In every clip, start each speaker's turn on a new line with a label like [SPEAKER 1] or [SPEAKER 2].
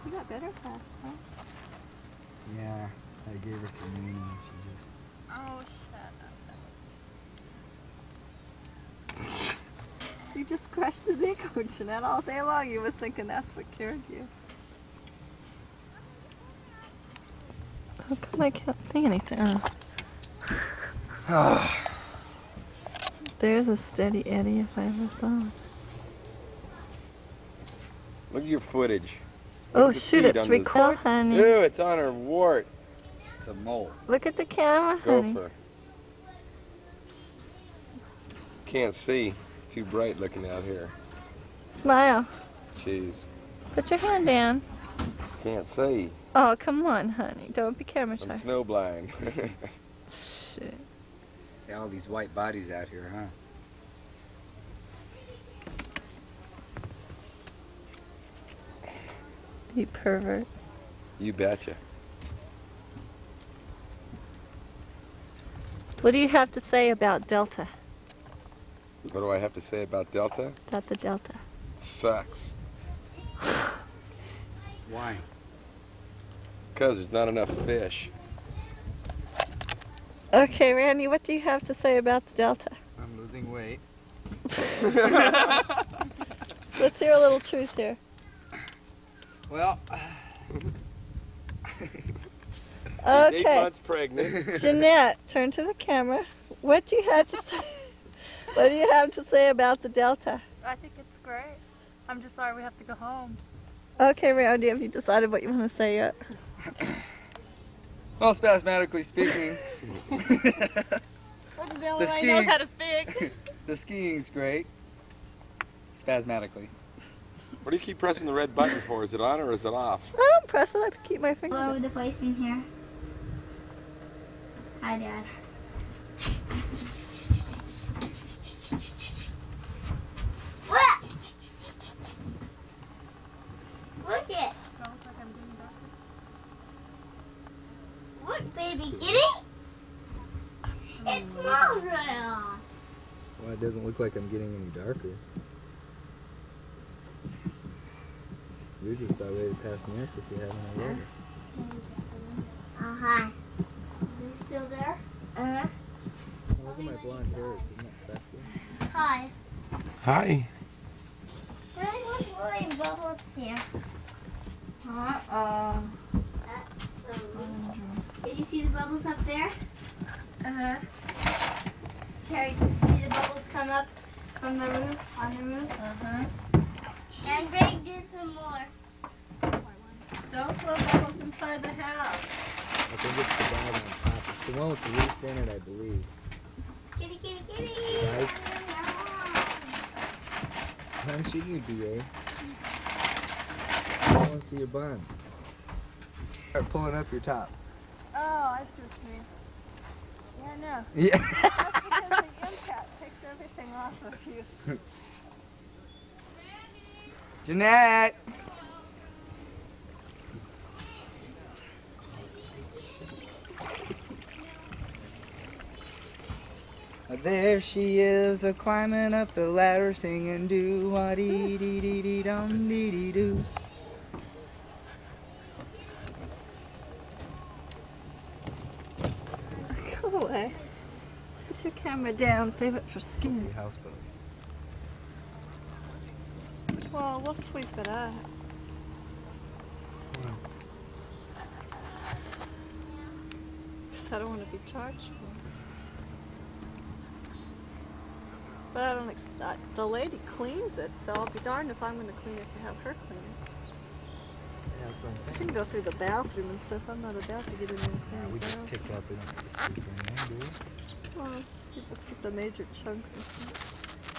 [SPEAKER 1] You got better fast, huh?
[SPEAKER 2] Yeah, I gave her some meaning and she just...
[SPEAKER 3] Oh, shut up.
[SPEAKER 1] You just crushed his ego, Jeanette, all day long. You was thinking that's what cured you. How come I can't see anything? Oh. There's a steady Eddie if I ever saw one.
[SPEAKER 4] Look at your footage.
[SPEAKER 1] Oh shoot, it's recording, honey.
[SPEAKER 4] Ew, it's on her wart.
[SPEAKER 2] It's a mole.
[SPEAKER 1] Look at the camera, honey.
[SPEAKER 4] Gopher. Can't see. Too bright looking out here.
[SPEAKER 1] Smile.
[SPEAKER 4] Jeez.
[SPEAKER 1] Put your hand down.
[SPEAKER 4] Can't see.
[SPEAKER 1] Oh, come on, honey. Don't be camera shy.
[SPEAKER 4] I'm snowblind.
[SPEAKER 1] Shit.
[SPEAKER 2] Yeah, all these white bodies out here, huh?
[SPEAKER 1] You pervert.
[SPEAKER 4] You betcha.
[SPEAKER 1] What do you have to say about Delta?
[SPEAKER 4] What do I have to say about Delta?
[SPEAKER 1] About the Delta.
[SPEAKER 4] It sucks.
[SPEAKER 2] Why?
[SPEAKER 4] Because there's not enough fish.
[SPEAKER 1] Okay, Randy, what do you have to say about the Delta?
[SPEAKER 2] I'm losing weight.
[SPEAKER 1] Let's hear a little truth here.
[SPEAKER 2] Well...
[SPEAKER 4] Okay. 8
[SPEAKER 1] Okay.
[SPEAKER 4] months pregnant.
[SPEAKER 1] Jeanette, turn to the camera. What do you have to say? What do you have to say about the Delta?
[SPEAKER 3] I think it's great. I'm just sorry we have to go home.
[SPEAKER 1] Okay, Randy, have you decided what you want to say yet?
[SPEAKER 2] Well, spasmodically speaking,
[SPEAKER 3] Well, the only one who knows how to speak.
[SPEAKER 2] the skiing's great. Spasmodically.
[SPEAKER 4] What do you keep pressing the red button for? Is it on or is it off?
[SPEAKER 1] I don't press it. I keep my finger.
[SPEAKER 5] All over the place in here. Hi, Dad. What? Look it. Look, baby kitty. It's Monorail.
[SPEAKER 2] Well, it doesn't look like I'm getting any darker. You're just about ready to pass me up if you haven't already.
[SPEAKER 5] Hi. Are you still there? Uh-huh.
[SPEAKER 2] Look at my blonde hair. Isn't that sexy?
[SPEAKER 5] Hi.
[SPEAKER 4] Hi.
[SPEAKER 5] Daddy, what's blowing bubbles here? Did you see the bubbles up there? Uh-huh. Cherry, did you see the bubbles come up from the roof, on the roof? Uh-huh. And Greg did some more.
[SPEAKER 1] Don't blow bubbles inside the house.
[SPEAKER 2] I think it's the bag on top. It's the one with the roof in it, I believe.
[SPEAKER 5] Kitty, kitty, kitty.
[SPEAKER 2] Right? I'm shooting you, DA. I want to see your bun. Start pulling up your top.
[SPEAKER 1] Oh, I see what you mean. Yeah, no.
[SPEAKER 2] Yeah.
[SPEAKER 1] That's because the impact takes everything off of you.
[SPEAKER 2] Jeanette! There she is, a climbing up the ladder, singing do-wa-dee-dee-dee-dee-dum-dee-dee-doo.
[SPEAKER 1] Go away. Put your camera down. Save it for skiing.
[SPEAKER 2] Houseboat.
[SPEAKER 1] Well, we'll sweep it up. I don't want to be charged for it. But I don't expect, the lady cleans it, so I'll be darned if I'm going to clean it to have her clean it.
[SPEAKER 2] Yeah, that's what I'm
[SPEAKER 1] She
[SPEAKER 2] saying.
[SPEAKER 1] can go through the bathroom and stuff. I'm not about to get in there and clean
[SPEAKER 2] Yeah, we
[SPEAKER 1] the
[SPEAKER 2] just
[SPEAKER 1] bathroom.
[SPEAKER 2] pick up and sweep in there, do we?
[SPEAKER 1] Well, you just get the major chunks and stuff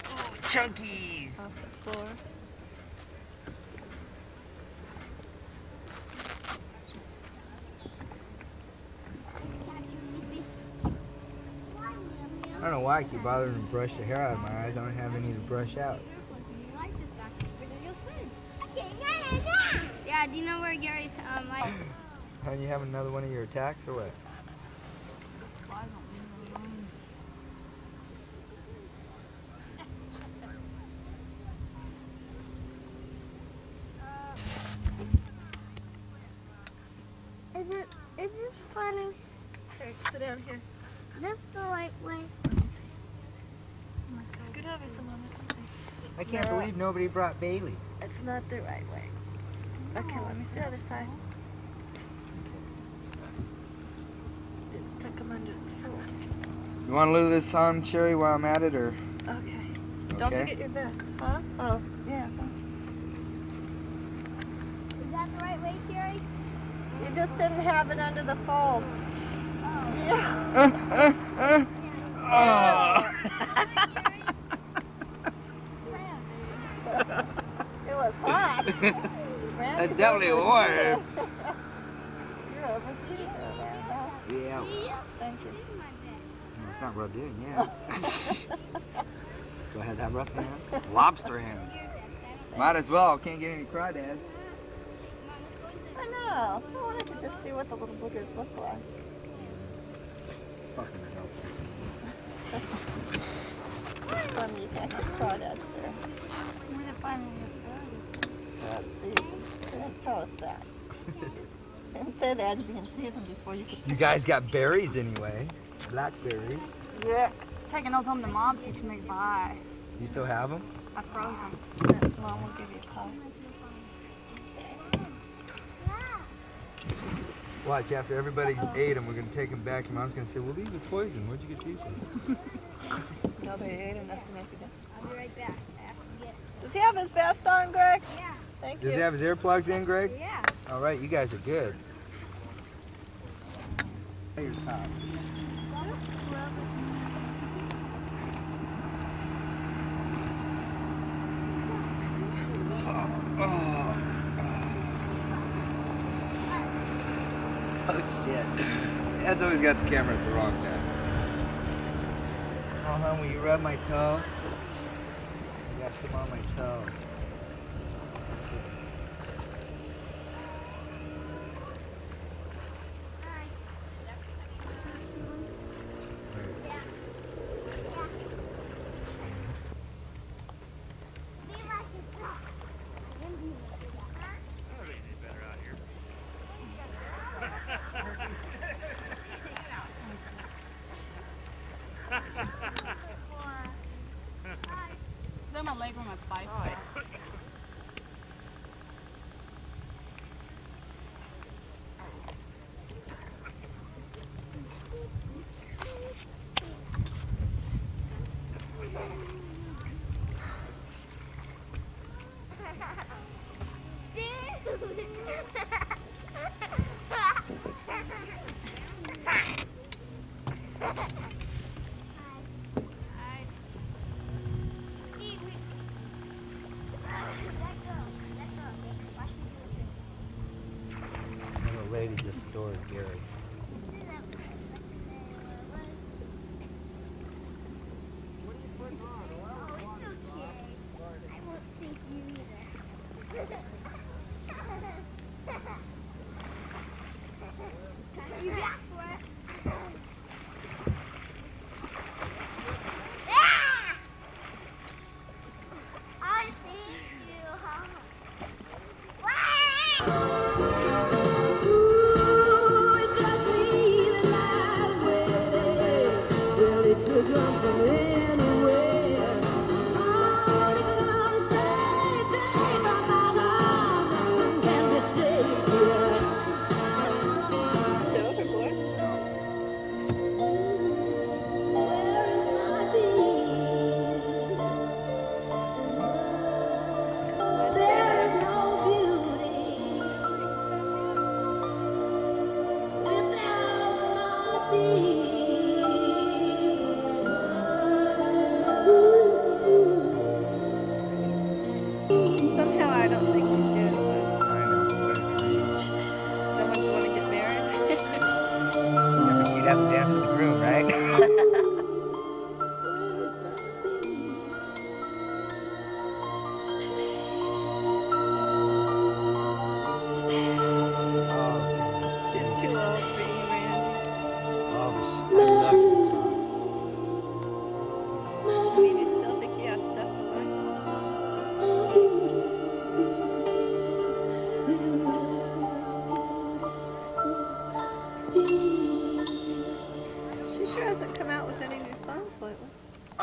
[SPEAKER 2] Oh, chunkies!
[SPEAKER 1] off the floor.
[SPEAKER 2] I don't know why I keep bothering to brush the hair out of my eyes. I don't have any to brush out.
[SPEAKER 5] Yeah, do you know where Gary's light?
[SPEAKER 2] Honey, you have another one of your attacks or what?
[SPEAKER 5] Is this funny?
[SPEAKER 1] Okay, sit down here.
[SPEAKER 5] This the right way?
[SPEAKER 1] Scoot over some of it.
[SPEAKER 2] I can't believe nobody brought Bailey's.
[SPEAKER 1] It's not the right way. Okay, let me see the other side. Tuck them under the pillows.
[SPEAKER 2] You want to leave this on, Cherry, while I'm at it, or?
[SPEAKER 1] Okay. Don't forget your vest, huh? Oh, yeah.
[SPEAKER 5] Is that the right way, Sherry?
[SPEAKER 1] You just didn't have it under the folds.
[SPEAKER 5] Oh.
[SPEAKER 1] Yeah. It was hot.
[SPEAKER 2] That's definitely warm.
[SPEAKER 1] You're overheating there, huh?
[SPEAKER 2] Yeah.
[SPEAKER 1] Thank you.
[SPEAKER 2] No, it's not rubbed in, yeah. Do I have that rough hand? Lobster hand. Might as well. Can't get any crawdads.
[SPEAKER 1] I know. I wanted to just see what the little boogers look like.
[SPEAKER 2] Fucking hell.
[SPEAKER 1] Funny you can't get crawdads there.
[SPEAKER 3] We didn't find any
[SPEAKER 1] Let's see. They didn't tell us that. Didn't say they had to be in season before you could.
[SPEAKER 2] You guys got berries anyway. Blackberries.
[SPEAKER 1] Yeah.
[SPEAKER 3] taking those home to Mom so you can make pie.
[SPEAKER 2] You still have them?
[SPEAKER 3] I froze them.
[SPEAKER 1] That's Mom will give you a pie.
[SPEAKER 2] Watch, after everybody's ate them, we're going to take them back. Your mom's going to say, well, these are poison. Where'd you get these from?
[SPEAKER 1] No, they ate enough to make a difference.
[SPEAKER 5] I'll be right back. I have to get.
[SPEAKER 1] Does he have his vest on, Greg?
[SPEAKER 5] Yeah.
[SPEAKER 1] Thank
[SPEAKER 2] Does
[SPEAKER 1] you.
[SPEAKER 2] he have his earplugs in, Greg?
[SPEAKER 5] Yeah.
[SPEAKER 2] All right, you guys are good. Your top. Oh shit. Dad's always got the camera at the wrong time. Oh, hon, will you rub my toe? I got some on my toe.
[SPEAKER 3] Then my leg on my bicep.
[SPEAKER 2] Little lady just adores Gary.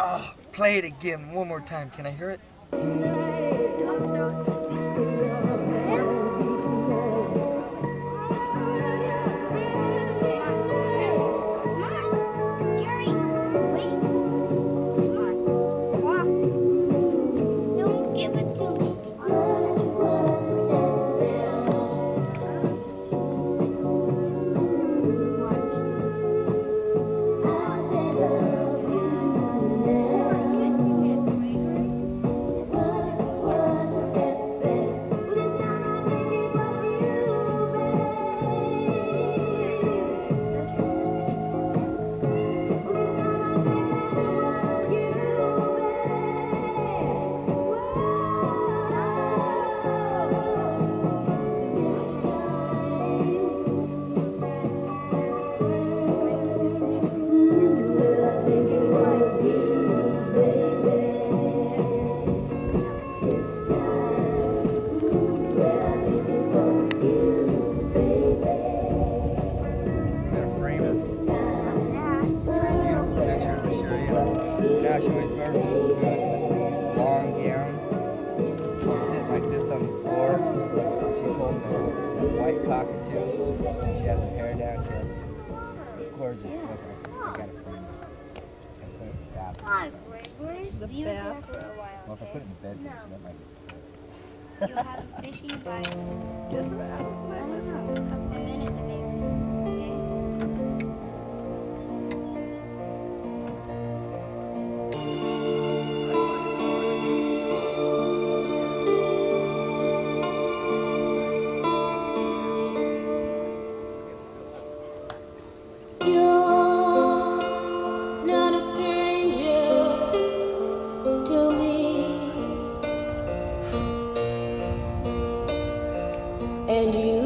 [SPEAKER 2] Oh, play it again one more time. Can I hear it? Cockatoo. She has her hair down. She has this gorgeous look. I got a frame.
[SPEAKER 5] Hi, Gregory. Leave it there for a while.
[SPEAKER 2] Well, if I put it in the bed,
[SPEAKER 5] No.
[SPEAKER 2] that might
[SPEAKER 5] You'll have a fishy bite. Get her out of my mouth. A couple of minutes, maybe.
[SPEAKER 6] And you